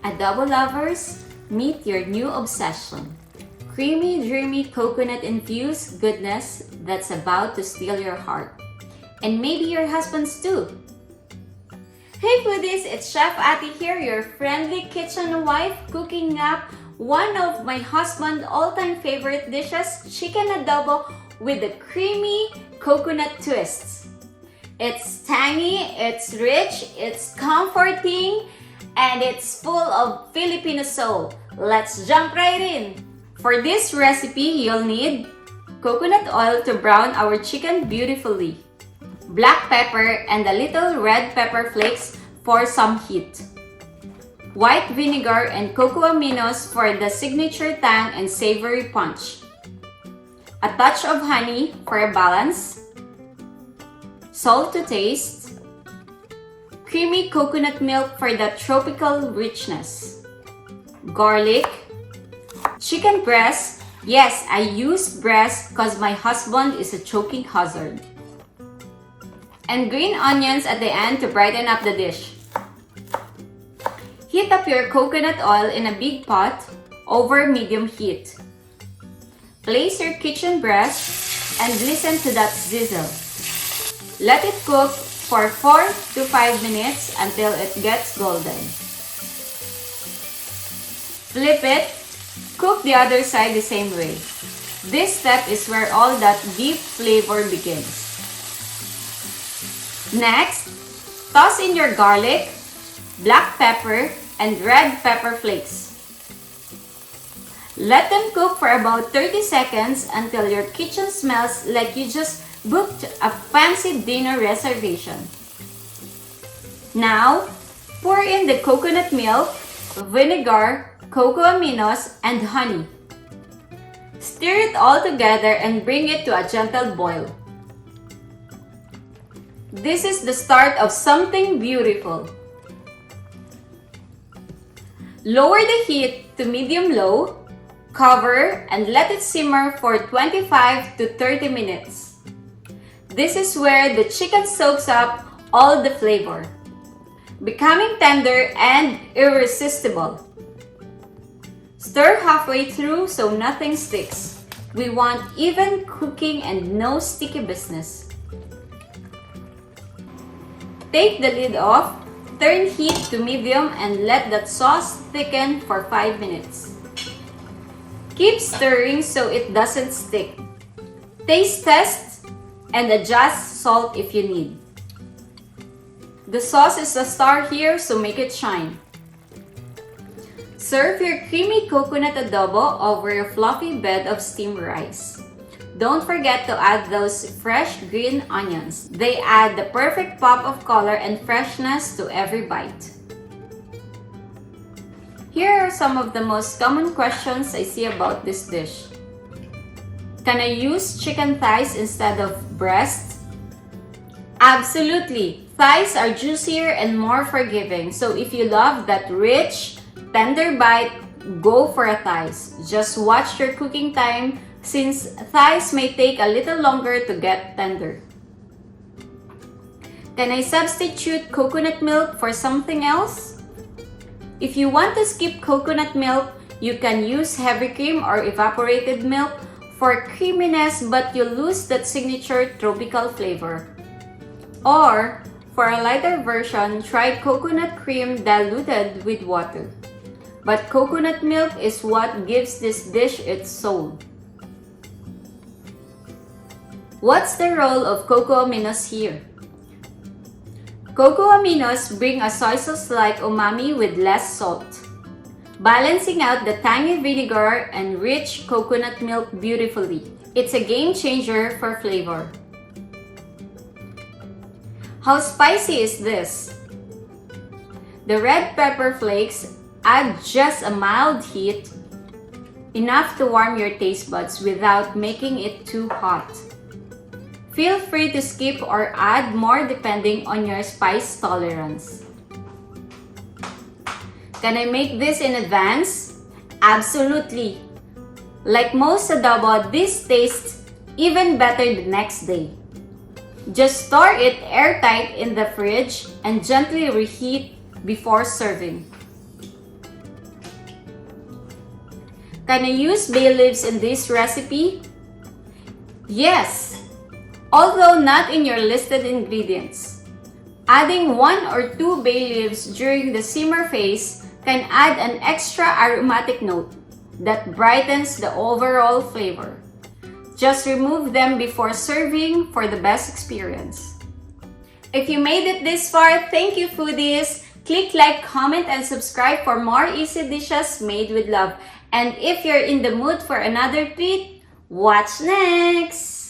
Adobo lovers, meet your new obsession. Creamy, dreamy, coconut-infused goodness that's about to steal your heart. And maybe your husband's too. Hey foodies, it's Chef Ati here, your friendly kitchen wife, cooking up one of my husband's all-time favorite dishes, chicken adobo with a creamy coconut twists. It's tangy, it's rich, it's comforting, and it's full of Filipino soul. Let's jump right in! For this recipe, you'll need coconut oil to brown our chicken beautifully, black pepper and a little red pepper flakes for some heat, white vinegar and cocoa aminos for the signature tang and savory punch, a touch of honey for a balance, salt to taste, creamy coconut milk for the tropical richness, garlic, chicken breast. Yes, I use breast because my husband is a choking hazard. And green onions at the end to brighten up the dish. Heat up your coconut oil in a big pot over medium heat. Place your kitchen breast and listen to that sizzle. Let it cook for 4 to 5 minutes until it gets golden. Flip it. Cook the other side the same way. This step is where all that deep flavor begins. Next, toss in your garlic, black pepper, and red pepper flakes. Let them cook for about 30 seconds until your kitchen smells like you just booked a fancy dinner reservation. Now, pour in the coconut milk, vinegar, cocoa aminos, and honey. Stir it all together and bring it to a gentle boil. This is the start of something beautiful. Lower the heat to medium-low, cover, and let it simmer for 25 to 30 minutes. This is where the chicken soaks up all the flavor, becoming tender and irresistible. Stir halfway through so nothing sticks. We want even cooking and no sticky business. Take the lid off, turn heat to medium and let that sauce thicken for 5 minutes. Keep stirring so it doesn't stick. Taste test and adjust salt if you need. The sauce is the star here, so make it shine. Serve your creamy coconut adobo over a fluffy bed of steamed rice. Don't forget to add those fresh green onions. They add the perfect pop of color and freshness to every bite. Here are some of the most common questions I see about this dish. Can I use chicken thighs instead of breast? Absolutely! Thighs are juicier and more forgiving, so if you love that rich, tender bite, go for a thighs. Just watch your cooking time since thighs may take a little longer to get tender. Can I substitute coconut milk for something else? If you want to skip coconut milk, you can use heavy cream or evaporated milk for creaminess but you lose that signature tropical flavor. Or, for a lighter version, try coconut cream diluted with water. But coconut milk is what gives this dish its soul. What's the role of cocoa aminos here? Cocoa aminos bring a soy sauce-like umami with less salt, balancing out the tangy vinegar and rich coconut milk beautifully. It's a game changer for flavor. How spicy is this? The red pepper flakes add just a mild heat, enough to warm your taste buds without making it too hot. Feel free to skip or add more depending on your spice tolerance. Can I make this in advance? Absolutely! Like most adobo, this tastes even better the next day. Just store it airtight in the fridge and gently reheat before serving. Can I use bay leaves in this recipe? Yes, although not in your listed ingredients. Adding 1 or 2 bay leaves during the simmer phase can add an extra aromatic note that brightens the overall flavor. Just remove them before serving for the best experience. If you made it this far, thank you, foodies! Click like, comment, and subscribe for more easy dishes made with love. And if you're in the mood for another treat, watch next!